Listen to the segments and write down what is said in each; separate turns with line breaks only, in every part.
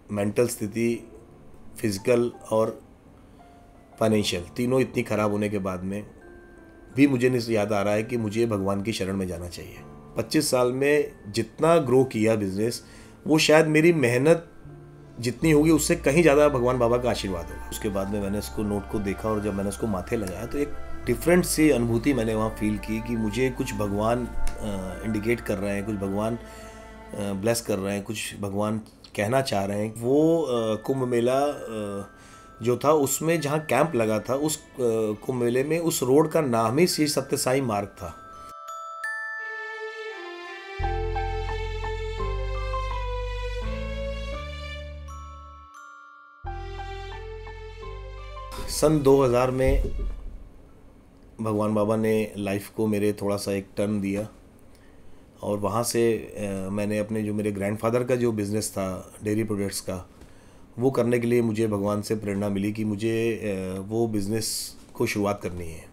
Mental स्थिति, physical और financial तीनों इतनी ख़राब होने के बाद में भी मुझे नहीं याद आ रहा है कि मुझे भगवान की शरण में जाना चाहिए। 25 साल में जितना ग्रो किया बिज़नेस, वो शायद मेरी मेहनत जितनी होगी उससे कहीं ज़्यादा भगवान बाबा का आशीर्वाद होगा। उसके बाद में मैंने उसको नोट को देखा और जब मैंने उसको माथे लगाया तो एक डिफरेंट सी अनुभूति मैंने वहाँ फील की कि मुझे कुछ भगवान इंडिकेट कर रहे हैं, कुछ भगवान ब्लेस कर रहे हैं, कुछ भगवान कहना चाह रहे हैं। वो कुंभ मेला जो था उसमें जहाँ कैंप लगा था, उस कुंभ मेले में उस रोड का नाम ही श्री सत्य साई मार्ग था। सन 2000 में भगवान बाबा ने लाइफ को मेरे थोड़ा सा एक टर्न दिया और वहाँ से मैंने अपने जो मेरे ग्रैंडफादर का जो बिज़नेस था डेयरी प्रोडक्ट्स का, वो करने के लिए मुझे भगवान से प्रेरणा मिली कि मुझे वो बिज़नेस को शुरुआत करनी है।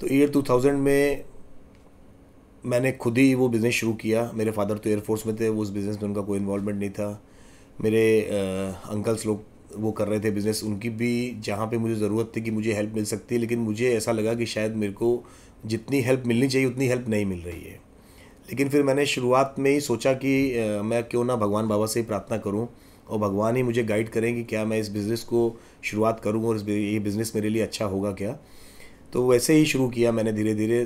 तो ईयर 2000 में मैंने खुद ही वो बिज़नेस शुरू किया। मेरे फादर तो एयरफोर्स में थे, वो उस बिज़नेस में उनका कोई इन्वॉल्वमेंट नहीं था। मेरे अंकल्स लोग वो कर रहे थे बिज़नेस, उनकी भी जहाँ पे मुझे ज़रूरत थी कि मुझे हेल्प मिल सकती है, लेकिन मुझे ऐसा लगा कि शायद मेरे को जितनी हेल्प मिलनी चाहिए उतनी हेल्प नहीं मिल रही है। लेकिन फिर मैंने शुरुआत में ही सोचा कि मैं क्यों ना भगवान बाबा से ही प्रार्थना करूं और भगवान ही मुझे गाइड करें कि क्या मैं इस बिज़नेस को शुरुआत करूं और ये बिज़नेस मेरे लिए अच्छा होगा क्या। तो वैसे ही शुरू किया मैंने धीरे धीरे।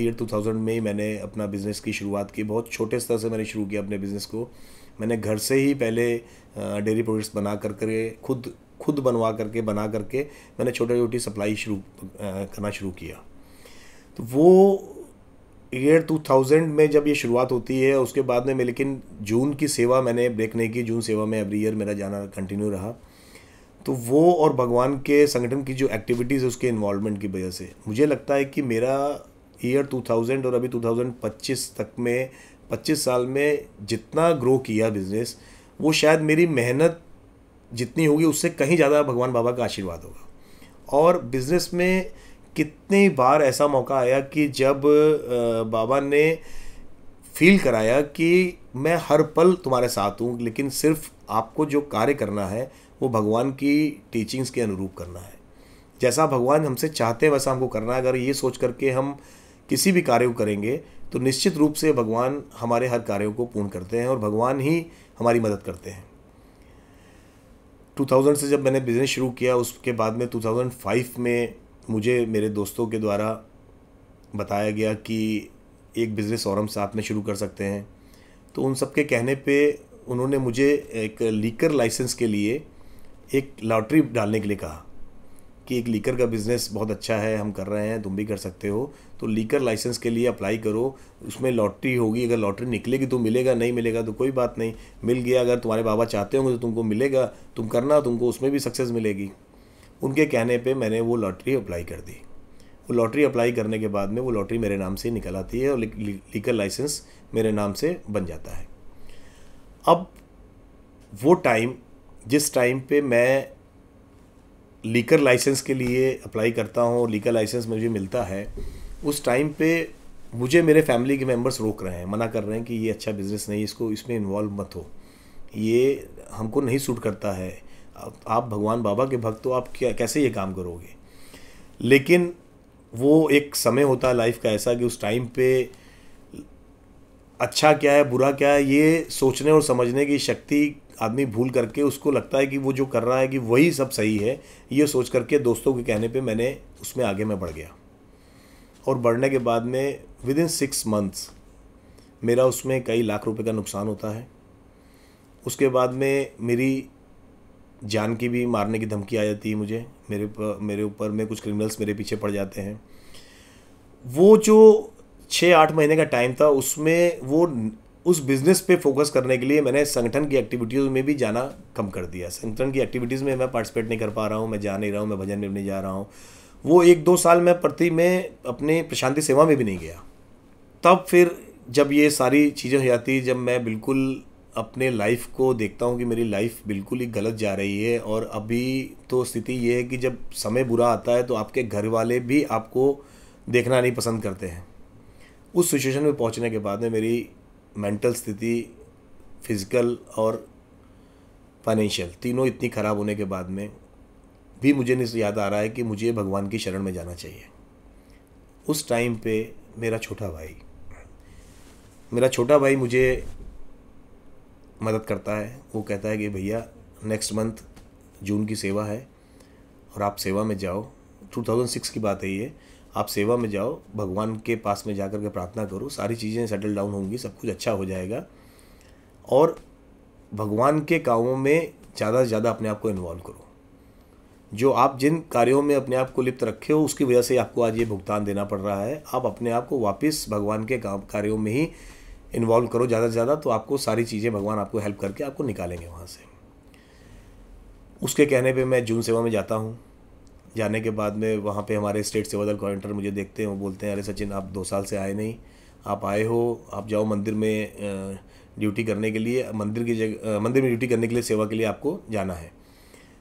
ईयर 2000 में ही मैंने अपना बिज़नेस की शुरुआत की। बहुत छोटे स्तर से मैंने शुरू किया अपने बिज़नेस को। मैंने घर से ही पहले डेयरी प्रोडक्ट्स बना करके खुद बना करके मैंने छोटी छोटी सप्लाई करना शुरू किया। तो वो ईयर 2000 में जब ये शुरुआत होती है, उसके बाद में मैं लेकिन जून की सेवा मैंने ब्रेक नहीं की। जून सेवा में एवरी ईयर मेरा जाना कंटिन्यू रहा। तो वो और भगवान के संगठन की जो एक्टिविटीज़ है उसके इन्वॉल्वमेंट की वजह से मुझे लगता है कि मेरा ईयर 2000 और अभी 2025 तक में 25 साल में जितना ग्रो किया बिज़नेस, वो शायद मेरी मेहनत जितनी होगी उससे कहीं ज़्यादा भगवान बाबा का आशीर्वाद होगा। और बिज़नेस में कितनी बार ऐसा मौका आया कि जब बाबा ने फील कराया कि मैं हर पल तुम्हारे साथ हूँ, लेकिन सिर्फ आपको जो कार्य करना है वो भगवान की टीचिंग्स के अनुरूप करना है। जैसा भगवान हमसे चाहते हैं वैसा हमको करना है। अगर ये सोच करके हम किसी भी कार्य को करेंगे तो निश्चित रूप से भगवान हमारे हर कार्यों को पूर्ण करते हैं और भगवान ही हमारी मदद करते हैं। 2000 से जब मैंने बिज़नेस शुरू किया, उसके बाद में 2005 में मुझे मेरे दोस्तों के द्वारा बताया गया कि एक बिज़नेस और हम साथ में शुरू कर सकते हैं। तो उन सब के कहने पे उन्होंने मुझे एक लीकर लाइसेंस के लिए एक लॉटरी डालने के लिए कहा कि एक लीकर का बिज़नेस बहुत अच्छा है, हम कर रहे हैं, तुम भी कर सकते हो, तो लीकर लाइसेंस के लिए अप्लाई करो, उसमें लॉटरी होगी, अगर लॉटरी निकलेगी तो मिलेगा, नहीं मिलेगा तो कोई बात नहीं, मिल गया अगर तुम्हारे बाबा चाहते होंगे तो तुमको मिलेगा, तुम करना, तुमको उसमें भी सक्सेस मिलेगी। उनके कहने पे मैंने वो लॉटरी अप्लाई कर दी। वो लॉटरी अप्लाई करने के बाद में वो लॉटरी मेरे नाम से निकल आती है और लीकर लाइसेंस मेरे नाम से बन जाता है। अब वो टाइम, जिस टाइम पे मैं लीकर लाइसेंस के लिए अप्लाई करता हूँ और लीकर लाइसेंस मुझे मिलता है, उस टाइम पे मुझे मेरे फैमिली के मेंबर्स रोक रहे हैं, मना कर रहे हैं कि ये अच्छा बिज़नेस नहीं, इसको इसमें इन्वॉल्व मत हो, ये हमको नहीं सूट करता है, आप भगवान बाबा के भक्त हो, आप कैसे ये काम करोगे। लेकिन वो एक समय होता है लाइफ का ऐसा कि उस टाइम पे अच्छा क्या है बुरा क्या है ये सोचने और समझने की शक्ति आदमी भूल करके उसको लगता है कि वो जो कर रहा है कि वही सब सही है, ये सोच करके दोस्तों के कहने पे मैंने उसमें आगे मैं बढ़ गया। और बढ़ने के बाद में विद इन 6 मंथ्स मेरा उसमें कई लाख रुपए का नुकसान होता है। उसके बाद में मेरी जान की भी मारने की धमकी आ जाती है मुझे, मेरे ऊपर में कुछ क्रिमिनल्स मेरे पीछे पड़ जाते हैं। वो जो 6-8 महीने का टाइम था उसमें वो उस बिज़नेस पे फोकस करने के लिए मैंने संगठन की एक्टिविटीज़ में भी जाना कम कर दिया। संगठन की एक्टिविटीज़ में मैं पार्टिसिपेट नहीं कर पा रहा हूँ, मैं जा नहीं रहा हूँ, मैं भजन में नहीं जा रहा हूँ। वो 1-2 साल मैं अपने प्रशांति सेवा में भी नहीं गया। तब फिर जब ये सारी चीज़ें हो जाती, जब मैं बिल्कुल अपने लाइफ को देखता हूँ कि मेरी लाइफ बिल्कुल ही गलत जा रही है। और अभी तो स्थिति ये है कि जब समय बुरा आता है तो आपके घर वाले भी आपको देखना नहीं पसंद करते हैं। उस सिचुएशन में पहुँचने के बाद में मेरी मेंटल स्थिति, फिज़िकल और फाइनेंशियल तीनों इतनी ख़राब होने के बाद भी मुझे नहीं याद आ रहा है कि मुझे भगवान की शरण में जाना चाहिए। 25 साल में जितना ग्रो किया बिज़नेस, वो शायद मेरी मेहनत जितनी होगी उससे कहीं ज़्यादा भगवान बाबा का आशीर्वाद होगा। और बिज़नेस में कितनी बार ऐसा मौका आया कि जब समय बुरा आता है तो आपके घर वाले भी आपको देखना नहीं पसंद करते हैं। उस सिचुएशन में पहुंचने के बाद में मेरी मेंटल स्थिति, फिज़िकल और फाइनेंशियल, तीनों इतनी ख़राब होने के बाद में भी मुझे नहीं याद आ रहा है कि मुझे भगवान की शरण में जाना चाहिए। उस टाइम पे मेरा छोटा भाई मुझे मदद करता है। वो कहता है कि भैया नेक्स्ट मंथ जून की सेवा है और आप सेवा में जाओ। 2006 की बात है ये। आप सेवा में जाओ, भगवान के पास में जाकर के प्रार्थना करो, सारी चीज़ें सेटल डाउन होंगी, सब कुछ अच्छा हो जाएगा और भगवान के कामों में ज़्यादा से ज़्यादा अपने आप को इन्वॉल्व करो। जो आप जिन कार्यों में अपने आप को लिप्त रखे हो उसकी वजह से आपको आज ये भुगतान देना पड़ रहा है। आप अपने आप को वापस भगवान के कार्यों में ही इन्वॉल्व करो ज़्यादा से ज़्यादा, तो आपको सारी चीज़ें भगवान आपको हेल्प करके आपको निकालेंगे वहाँ से। उसके कहने पे मैं जून सेवा में जाता हूँ। जाने के बाद में वहाँ पे हमारे स्टेट सेवादल कोऑर्डिनेटर मुझे देखते हैं, वो बोलते हैं अरे सचिन, आप 2 साल से आए नहीं, आप आए हो, आप जाओ मंदिर में ड्यूटी करने के लिए, मंदिर में ड्यूटी करने के लिए, सेवा के लिए आपको जाना है।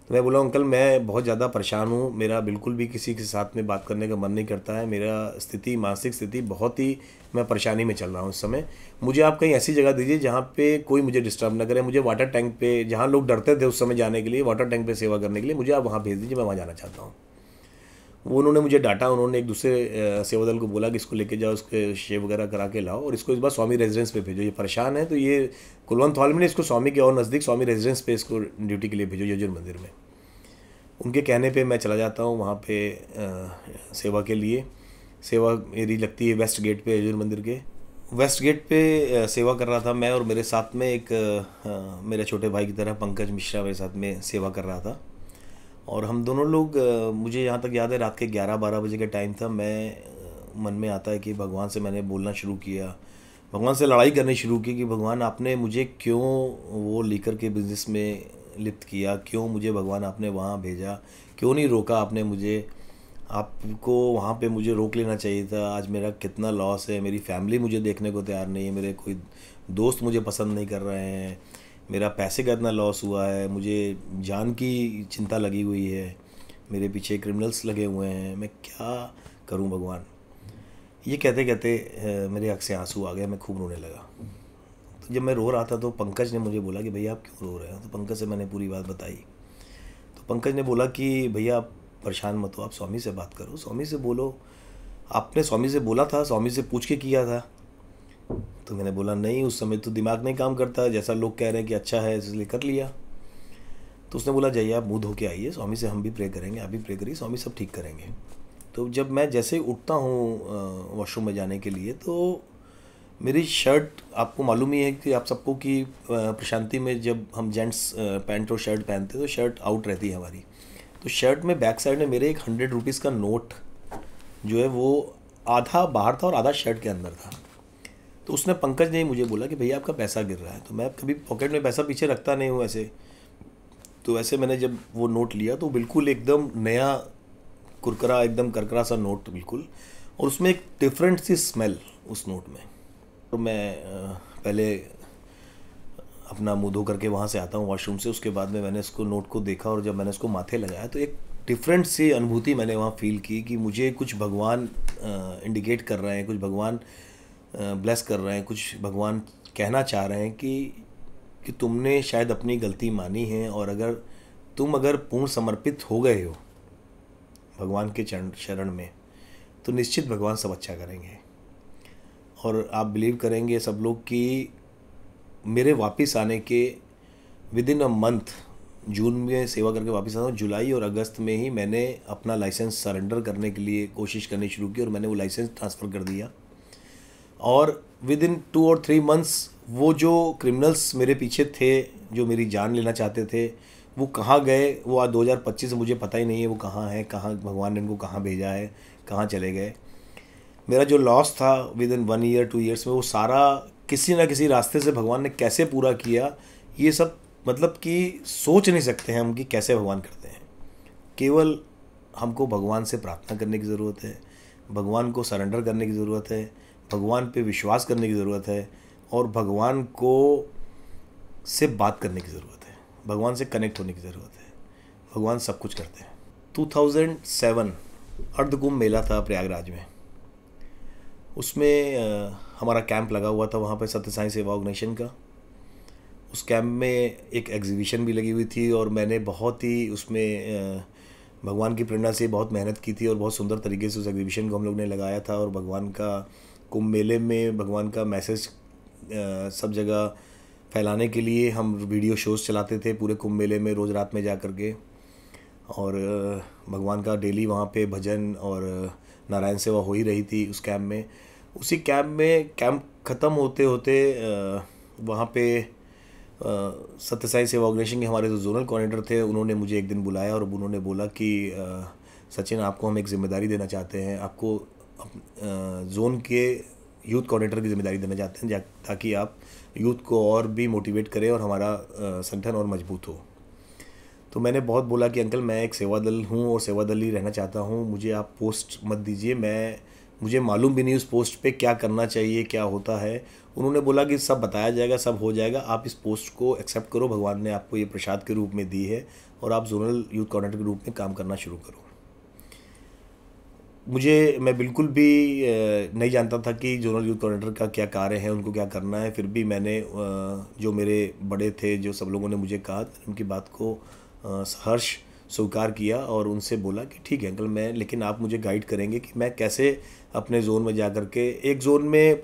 तो मैं बोला अंकल मैं बहुत ज़्यादा परेशान हूँ, मेरा बिल्कुल भी किसी के साथ में बात करने का मन नहीं करता है, मेरा स्थिति, मानसिक स्थिति बहुत ही, मैं परेशानी में चल रहा हूँ इस समय। मुझे आप कहीं ऐसी जगह दीजिए जहाँ पे कोई मुझे डिस्टर्ब ना करे। मुझे वाटर टैंक पे, जहाँ लोग डरते थे उस समय जाने के लिए, वाटर टैंक पे सेवा करने के लिए मुझे आप वहाँ भेज दीजिए, मैं वहाँ जाना चाहता हूँ। वो उन्होंने मुझे डांटा। उन्होंने एक दूसरे सेवादल को बोला कि इसको लेके जाओ, उसके शेव वगैरह करा के लाओ और इसको इस बार स्वामी रेजिडेंस पे भेजो, ये परेशान है तो ये कुलवंत हॉल में नहीं, इसको स्वामी के और नज़दीक स्वामी रेजिडेंस पे इसको ड्यूटी के लिए भेजो, यजुर मंदिर में। उनके कहने पे मैं चला जाता हूँ वहाँ पे सेवा के लिए। सेवा मेरी लगती है वेस्ट गेट पे, यजुर मंदिर के वेस्ट गेट पे सेवा कर रहा था मैं, और मेरे साथ में एक मेरे छोटे भाई की तरह पंकज मिश्रा मेरे साथ में सेवा कर रहा था। और हम दोनों लोग, मुझे यहाँ तक याद है रात के 11-12 बजे का टाइम था। मन में आता है कि भगवान से मैंने बोलना शुरू किया, भगवान से लड़ाई करनी शुरू की कि भगवान आपने मुझे क्यों वो लेकर के बिज़नेस में लिप्त किया, क्यों मुझे भगवान आपने वहाँ भेजा, क्यों नहीं रोका आपने मुझे, आपको वहाँ पे मुझे रोक लेना चाहिए था। आज मेरा कितना लॉस है, मेरी फैमिली मुझे देखने को तैयार नहीं है, मेरे कोई दोस्त मुझे पसंद नहीं कर रहे हैं, मेरा पैसे का इतना लॉस हुआ है, मुझे जान की चिंता लगी हुई है, मेरे पीछे क्रिमिनल्स लगे हुए हैं, मैं क्या करूं भगवान। ये कहते कहते मेरे आँख से आंसू आ गए, मैं खूब रोने लगा। तो जब मैं रो रहा था तो पंकज ने मुझे बोला कि भैया आप क्यों रो रहे हो। तो पंकज से मैंने पूरी बात बताई। तो पंकज ने बोला कि भैया आप परेशान मत हो, आप स्वामी से बात करो, स्वामी से बोलो, आपने स्वामी से बोला था, स्वामी से पूछ के किया था। तो मैंने बोला नहीं, उस समय तो दिमाग नहीं काम करता, जैसा लोग कह रहे हैं कि अच्छा है इसलिए कर लिया। तो उसने बोला जाइए आप मुँह धो के आइए, स्वामी से हम भी प्रे करेंगे, आप भी प्रे करिए, स्वामी सब ठीक करेंगे। तो जब मैं जैसे उठता हूँ वॉशरूम में जाने के लिए, तो मेरी शर्ट, आपको मालूम ही है कि आप सबको कि प्रशांति में जब हम जेंट्स पैंट और शर्ट पहनते हैं तो शर्ट आउट रहती है हमारी। तो शर्ट में बैक साइड में मेरे एक 100 रुपीज़ का नोट जो है वो आधा बाहर था और आधा शर्ट के अंदर था। तो उसने, पंकज ने मुझे बोला कि भैया आपका पैसा गिर रहा है। तो मैं कभी पॉकेट में पैसा पीछे रखता नहीं हूँ ऐसे। तो ऐसे मैंने जब वो नोट लिया तो बिल्कुल एकदम नया कुरकुरा, एकदम करकरा सा नोट बिल्कुल, और उसमें एक डिफरेंट सी स्मेल उस नोट में। तो मैं पहले अपना मुँह धो करके वहाँ से आता हूँ वॉशरूम से। उसके बाद में मैंने इसको नोट को देखा और जब मैंने इसको माथे लगाया तो एक डिफरेंट सी अनुभूति मैंने वहाँ फील की कि मुझे कुछ भगवान इंडिकेट कर रहे हैं, कुछ भगवान ब्लेस कर रहे हैं, कुछ भगवान कहना चाह रहे हैं कि तुमने शायद अपनी गलती मानी है और अगर तुम पूर्ण समर्पित हो गए हो भगवान के शरण में तो निश्चित भगवान सब अच्छा करेंगे। और आप बिलीव करेंगे सब लोग कि मेरे वापस आने के विदिन अ मंथ, जून में सेवा करके वापस आता हूँ, जुलाई और अगस्त में ही मैंने अपना लाइसेंस सरेंडर करने के लिए कोशिश करनी शुरू की और मैंने वो लाइसेंस ट्रांसफ़र कर दिया। और विद इन 2 और 3 मंथ्स वो जो क्रिमिनल्स मेरे पीछे थे, जो मेरी जान लेना चाहते थे, वो कहाँ गए, वो आज 2025 से मुझे पता ही नहीं है वो कहाँ है, कहाँ भगवान ने इनको कहाँ भेजा है, कहाँ चले गए। मेरा जो लॉस था विद इन 1 ईयर 2 ईयर्स में, वो सारा किसी ना किसी रास्ते से भगवान ने कैसे पूरा किया, ये सब मतलब कि सोच नहीं सकते हैं हम कि कैसे भगवान करते हैं। केवल हमको भगवान से प्रार्थना करने की ज़रूरत है, भगवान को सरेंडर करने की ज़रूरत है, भगवान पे विश्वास करने की ज़रूरत है और भगवान को से बात करने की ज़रूरत है, भगवान से कनेक्ट होने की ज़रूरत है। भगवान सब कुछ करते हैं। 2007 अर्धकुंभ मेला था प्रयागराज में। उसमें हमारा कैंप लगा हुआ था वहाँ पे, सत्य साई सेवा ऑर्गेनाइजेशन का। उस कैंप में एक एग्जीबिशन भी लगी हुई थी और मैंने बहुत ही उसमें भगवान की प्रेरणा से बहुत मेहनत की थी और बहुत सुंदर तरीके से उस एग्जीबिशन को हम लोग ने लगाया था। और भगवान का कुंभ मेले में भगवान का मैसेज सब जगह फैलाने के लिए हम वीडियो शोज़ चलाते थे पूरे कुंभ मेले में, रोज़ रात में जा कर के। और भगवान का डेली वहाँ पे भजन और नारायण सेवा हो ही रही थी उस कैंप में। उसी कैंप ख़त्म होते होते वहाँ पे सत्य साई सेवा ऑर्गेनाइजेशन के हमारे जो जोनल कोऑर्डिनेटर थे उन्होंने मुझे एक दिन बुलाया और उन्होंने बोला कि सचिन, आपको हम एक ज़िम्मेदारी देना चाहते हैं, आपको जोन के यूथ कोऑर्डिनेटर की जिम्मेदारी देना चाहते हैं ताकि आप यूथ को और भी मोटिवेट करें और हमारा संगठन और मजबूत हो। तो मैंने बहुत बोला कि अंकल, मैं एक सेवा दल हूँ और सेवा दल ही रहना चाहता हूँ, मुझे आप पोस्ट मत दीजिए, मुझे मालूम भी नहीं उस पोस्ट पे क्या करना चाहिए, क्या होता है। उन्होंने बोला कि सब बताया जाएगा, सब हो जाएगा, आप इस पोस्ट को एक्सेप्ट करो, भगवान ने आपको ये प्रसाद के रूप में दी है और आप जोनल यूथ कोऑर्डिनेटर के रूप में काम करना शुरू करो। मैं बिल्कुल भी नहीं जानता था कि जोनल यूथ कोऑर्डिनेटर का क्या कार्य है, उनको क्या करना है। फिर भी मैंने जो मेरे बड़े थे, जो सब लोगों ने मुझे कहा, उनकी बात को सहर्ष स्वीकार किया और उनसे बोला कि ठीक है अंकल, लेकिन आप मुझे गाइड करेंगे कि मैं कैसे अपने जोन में जा कर के, एक जोन में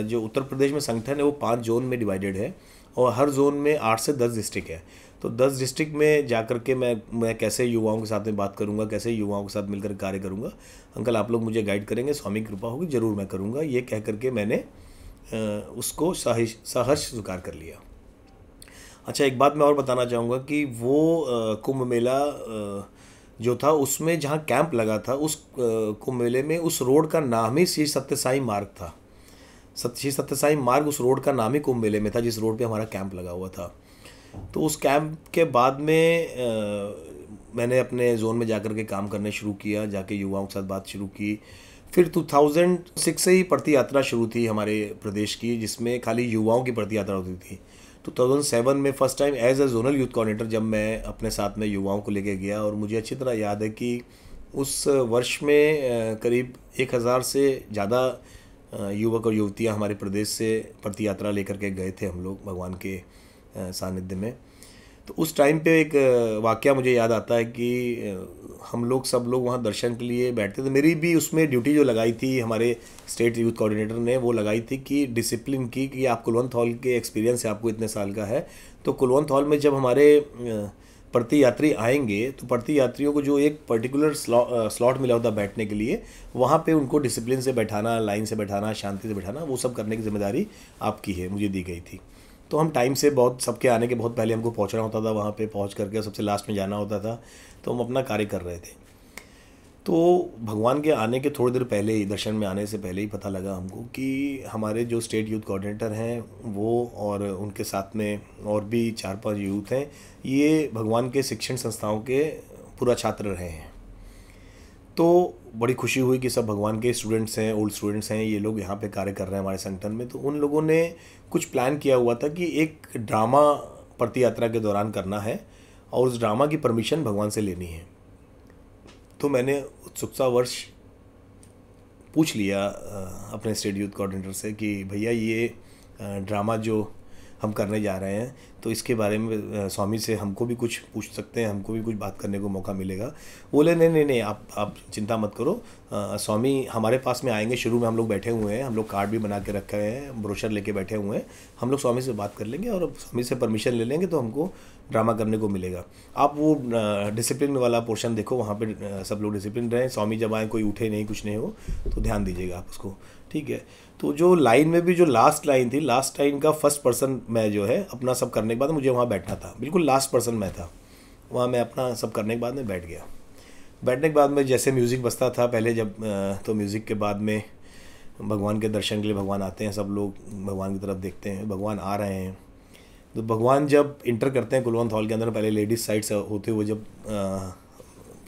जो उत्तर प्रदेश में संगठन है वो 5 जोन में डिवाइडेड है और हर जोन में 8 से 10 डिस्ट्रिक्ट है। तो 10 डिस्ट्रिक्ट में जा कर के मैं कैसे युवाओं के साथ में बात करूंगा, कैसे युवाओं के साथ मिलकर कार्य करूंगा, अंकल आप लोग मुझे गाइड करेंगे, स्वामी की कृपा होगी, ज़रूर मैं करूंगा। ये कह करके मैंने उसको सहर्ष स्वीकार कर लिया। अच्छा, एक बात मैं और बताना चाहूँगा कि वो कुंभ मेला जो था उसमें जहाँ कैंप लगा था, उस कुंभ मेले में उस रोड का नाम ही श्री सत्य साई मार्ग था। श्री सत्य साई मार्ग उस रोड का नाम ही कुंभ मेले में था, जिस रोड पे हमारा कैंप लगा हुआ था। तो उस कैंप के बाद में मैंने अपने जोन में जाकर के काम करने शुरू किया, जाके युवाओं के साथ बात शुरू की। फिर 2006 से ही पड़ती यात्रा शुरू थी हमारे प्रदेश की, जिसमें खाली युवाओं की पड़ती यात्रा होती थी। 2007 में first time as a zonal youth coordinator जब मैं अपने साथ में युवाओं को लेके गया, और मुझे अच्छी तरह याद है कि उस वर्ष में करीब 1000 से ज़्यादा युवक और युवतियां हमारे प्रदेश से पड़ती यात्रा लेकर के गए थे हम लोग भगवान के सानिध्य में। तो उस टाइम पे एक वाक़या मुझे याद आता है कि हम लोग सब लोग वहाँ दर्शन के लिए बैठते थे। मेरी भी उसमें ड्यूटी जो लगाई थी हमारे स्टेट यूथ कोऑर्डिनेटर ने, वो लगाई थी कि डिसिप्लिन की, कि आप कुलवंत हॉल के एक्सपीरियंस है आपको, इतने साल का है, तो कुलवंत हॉल में जब हमारे प्रति यात्री आएंगे तो प्रति यात्रियों को जो एक पर्टिकुलर स्लॉट मिला होता बैठने के लिए, वहाँ पे उनको डिसिप्लिन से बैठाना, लाइन से बैठाना, शांति से बैठाना, वो सब करने की जिम्मेदारी आपकी है, मुझे दी गई थी। तो हम टाइम से बहुत, सबके आने के बहुत पहले हमको पहुंचना होता था, वहाँ पे पहुंच करके सबसे लास्ट में जाना होता था। तो हम अपना कार्य कर रहे थे। तो भगवान के आने के थोड़ी देर पहले ही, दर्शन में आने से पहले ही पता लगा हमको कि हमारे जो स्टेट यूथ कोऑर्डिनेटर हैं वो, और उनके साथ में और भी 4-5 यूथ हैं, ये भगवान के शिक्षण संस्थाओं के पूरा छात्र रहे हैं। तो बड़ी खुशी हुई कि सब भगवान के स्टूडेंट्स हैं, ओल्ड स्टूडेंट्स हैं, ये लोग यहाँ पे कार्य कर रहे हैं हमारे संगठन में। तो उन लोगों ने कुछ प्लान किया हुआ था कि एक ड्रामा प्रति यात्रा के दौरान करना है और उस ड्रामा की परमिशन भगवान से लेनी है। तो मैंने उत्सुकतावश पूछ लिया अपने स्टेट यूथ कोऑर्डिनेटर से कि भैया ये ड्रामा जो हम करने जा रहे हैं, तो इसके बारे में स्वामी से हमको भी कुछ पूछ सकते हैं, हमको भी कुछ बात करने को मौका मिलेगा। बोले नहीं, आप चिंता मत करो, स्वामी हमारे पास में आएंगे। शुरू में हम लोग बैठे हुए हैं, हम लोग कार्ड भी बना के रखे हैं, ब्रोशर लेके बैठे हुए हैं, हम लोग स्वामी से बात कर लेंगे और स्वामी से परमिशन ले लेंगे तो हमको ड्रामा करने को मिलेगा। आप वो डिसिप्लिन वाला पोर्शन देखो, वहाँ पे सब लोग डिसिप्लिन रहें, स्वामी जब आए कोई उठे नहीं, कुछ नहीं हो, तो ध्यान दीजिएगा आप उसको, ठीक है। तो जो लाइन में भी जो लास्ट लाइन थी, लास्ट लाइन का फर्स्ट पर्सन मैं जो है, अपना सब करने के बाद मुझे वहाँ बैठना था, बिल्कुल लास्ट पर्सन मैं था वहाँ। मैं अपना सब करने के बाद में बैठ गया। बैठने के बाद में जैसे म्यूज़िक बजता था पहले जब, तो म्यूज़िक के बाद में भगवान के दर्शन के लिए भगवान आते हैं, सब लोग भगवान की तरफ देखते हैं, भगवान आ रहे हैं। तो भगवान जब इंटर करते हैं कुलवंत हॉल के अंदर, पहले लेडीज़ साइड से होते हुए जब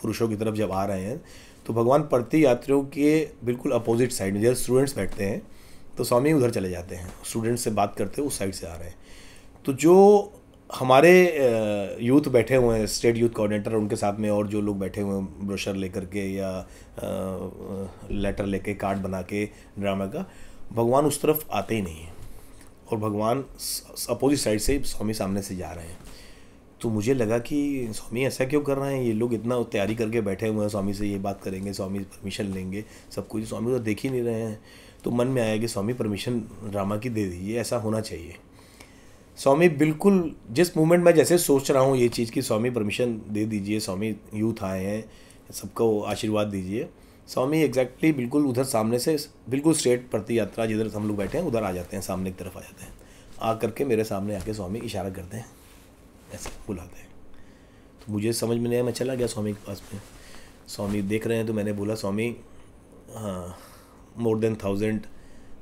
पुरुषों की तरफ जब आ रहे हैं, तो भगवान प्रति यात्रियों के बिल्कुल अपोजिट साइड में, जब स्टूडेंट्स बैठते हैं तो स्वामी उधर चले जाते हैं, स्टूडेंट्स से बात करते हुए उस साइड से आ रहे हैं। तो जो हमारे यूथ बैठे हुए हैं, स्टेट यूथ कोऑर्डिनेटर, उनके साथ में और जो लोग बैठे हुए हैं ब्रोशर लेकर के या लेटर लेके, कार्ड बना के ड्रामा का, भगवान उस तरफ आते ही नहीं है। और भगवान अपोजिट साइड से स्वामी सामने से जा रहे हैं। तो मुझे लगा कि स्वामी ऐसा क्यों कर रहे हैं, ये लोग इतना तैयारी करके बैठे हुए हैं, स्वामी से ये बात करेंगे, स्वामी परमिशन लेंगे, सब कुछ, स्वामी तो देख ही नहीं रहे हैं। तो मन में आया कि स्वामी परमिशन ड्रामा की दे दीजिए, ऐसा होना चाहिए। स्वामी बिल्कुल जिस मोमेंट में जैसे सोच रहा हूँ ये चीज़ की स्वामी परमिशन दे दीजिए, स्वामी यूथ आए हैं, सबको आशीर्वाद दीजिए, स्वामी एग्जैक्टली बिल्कुल उधर सामने से बिल्कुल स्ट्रेट प्रति यात्रा जिधर हम लोग बैठे हैं उधर आ जाते हैं, सामने की तरफ आ जाते हैं। आ करके मेरे सामने आके स्वामी इशारा करते हैं, ऐसे बुलाते हैं। तो मुझे समझ में नहीं आया, मैं चला गया स्वामी के पास में। स्वामी देख रहे हैं तो मैंने बोला, स्वामी हाँ, मोर देन 1000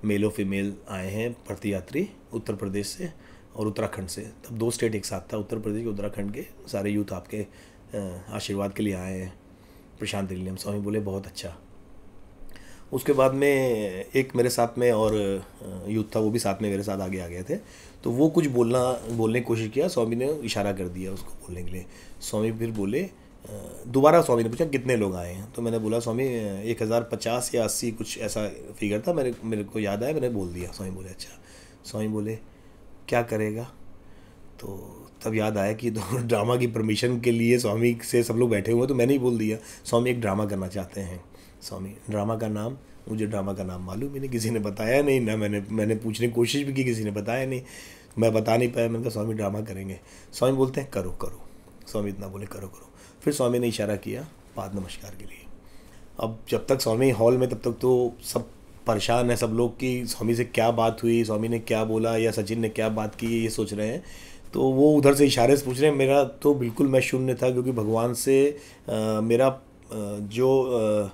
मेल और फीमेल आए हैं तीर्थयात्री उत्तर प्रदेश से और उत्तराखंड से। तब 2 स्टेट एक साथ था, उत्तर प्रदेश के उत्तराखंड के सारे यूथ आपके आशीर्वाद के लिए आए हैं, प्रशांत निलयम। स्वामी बोले बहुत अच्छा। उसके बाद में एक मेरे साथ में और यूथ था, वो भी साथ में मेरे साथ आगे आ गए थे। तो वो कुछ बोलने की कोशिश किया, स्वामी ने इशारा कर दिया उसको बोलने के लिए। स्वामी फिर बोले, दोबारा स्वामी ने पूछा कितने लोग आए हैं। तो मैंने बोला स्वामी 1050 या 80 कुछ ऐसा फिगर था, मेरे को याद आया, मैंने बोल दिया। स्वामी बोले अच्छा। स्वामी बोले क्या करेगा? तो तब याद आया कि तो ड्रामा की परमिशन के लिए स्वामी से सब लोग बैठे हुए हैं, तो मैंने ही बोल दिया स्वामी एक ड्रामा करना चाहते हैं। स्वामी ड्रामा का नाम? मुझे ड्रामा का नाम मालूम ही नहीं, किसी ने बताया नहीं, ना मैंने पूछने की कोशिश भी की, किसी ने बताया नहीं, मैं बता नहीं पाया। मैंने कहा स्वामी ड्रामा करेंगे। स्वामी बोलते हैं करो करो। स्वामी इतना बोले करो करो। फिर स्वामी ने इशारा किया पाद नमस्कार के लिए। अब जब तक स्वामी हॉल में, तब तक तो सब परेशान है सब लोग कि स्वामी से क्या बात हुई, स्वामी ने क्या बोला या सचिन ने क्या बात की, ये सोच रहे हैं। तो वो उधर से इशारे से पूछ रहे हैं। मेरा तो बिल्कुल मैं शून्य था, क्योंकि भगवान से मेरा जो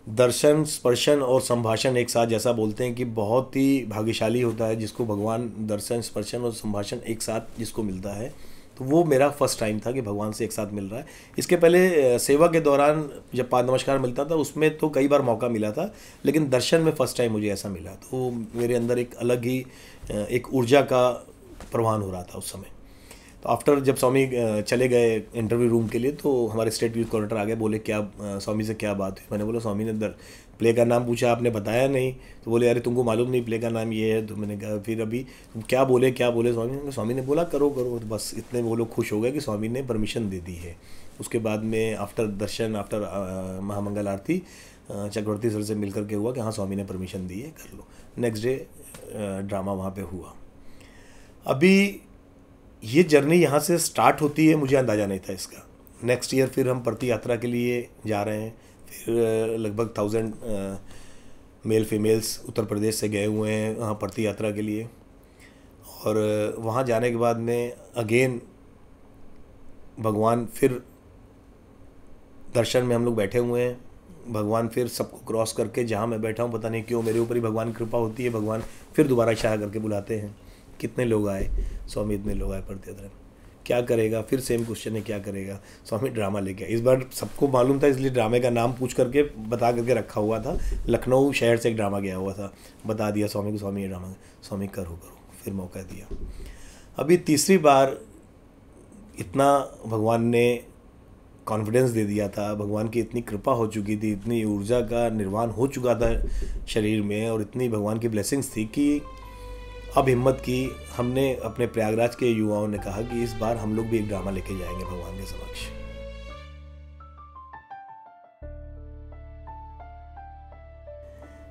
दर्शन, स्पर्शन और संभाषण एक साथ, जैसा बोलते हैं कि बहुत ही भाग्यशाली होता है जिसको भगवान दर्शन, स्पर्शन और संभाषण एक साथ जिसको मिलता है। तो वो मेरा फर्स्ट टाइम था कि भगवान से एक साथ मिल रहा है। इसके पहले सेवा के दौरान जब पाद नमस्कार मिलता था उसमें तो कई बार मौका मिला था, लेकिन दर्शन में फर्स्ट टाइम मुझे ऐसा मिला। तो मेरे अंदर एक अलग ही एक ऊर्जा का प्रवाहन हो रहा था उस समय। तो आफ्टर जब स्वामी चले गए इंटरव्यू रूम के लिए, तो हमारे स्टेट यूथ कोऑर्डिनेटर आ गए, बोले क्या स्वामी से क्या बात हुई? मैंने बोला स्वामी ने प्ले का नाम पूछा, आपने बताया नहीं। तो बोले अरे तुमको मालूम नहीं प्ले का नाम ये है? तो मैंने कहा फिर अभी तुम क्या बोले स्वामी ने बोला करो करो। तो बस इतने वो लोग खुश हो गए कि स्वामी ने परमिशन दे दी है। उसके बाद में आफ्टर दर्शन, आफ्टर महामंगल आरती चक्रवर्ती सर से मिल करके हुआ कि हाँ स्वामी ने परमिशन दी है, कर लो। नेक्स्ट डे ड्रामा वहाँ पे हुआ। अभी ये जर्नी यहाँ से स्टार्ट होती है, मुझे अंदाज़ा नहीं था इसका। नेक्स्ट ईयर फिर हम प्रति यात्रा के लिए जा रहे हैं। फिर लगभग 1000 मेल फीमेल्स उत्तर प्रदेश से गए हुए हैं वहाँ प्रति यात्रा के लिए। और वहाँ जाने के बाद में अगेन भगवान, फिर दर्शन में हम लोग बैठे हुए हैं। भगवान फिर सबको क्रॉस करके जहाँ मैं बैठा हूँ, पता नहीं क्यों मेरे ऊपर ही भगवान की कृपा होती है, भगवान फिर दोबारा इशारा करके बुलाते हैं। कितने लोग आए? स्वामी इतने लोग आए प्रति यात्रा। क्या करेगा? फिर सेम क्वेश्चन है, क्या करेगा? स्वामी ड्रामा लेके आए। इस बार सबको मालूम था, इसलिए ड्रामे का नाम पूछ करके बता करके रखा हुआ था। लखनऊ शहर से एक ड्रामा गया हुआ था, बता दिया स्वामी को, स्वामी ये ड्रामा। स्वामी करो करो, फिर मौका दिया। अभी तीसरी बार इतना भगवान ने कॉन्फिडेंस दे दिया था, भगवान की इतनी कृपा हो चुकी थी, इतनी ऊर्जा का निर्माण हो चुका था शरीर में, और इतनी भगवान की ब्लेसिंग्स थी कि अब हिम्मत की। हमने अपने प्रयागराज के युवाओं ने कहा कि इस बार हम लोग भी एक ड्रामा लेके जाएंगे भगवान के समक्ष।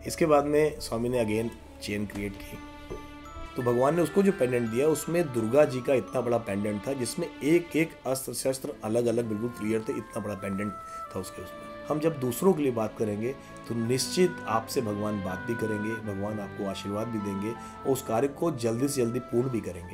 इसके बाद में स्वामी ने अगेन चेन क्रिएट की। तो भगवान ने उसको जो पेंडेंट दिया उसमें दुर्गा जी का इतना बड़ा पेंडेंट था, जिसमें एक एक अस्त्र शस्त्र अलग अलग बिल्कुल क्लियर थे, इतना बड़ा पेंडेंट था उसके। उसमें हम जब दूसरों के लिए बात करेंगे तो निश्चित आपसे भगवान बात भी करेंगे, भगवान आपको आशीर्वाद भी देंगे और उस कार्य को जल्दी से जल्दी पूर्ण भी करेंगे।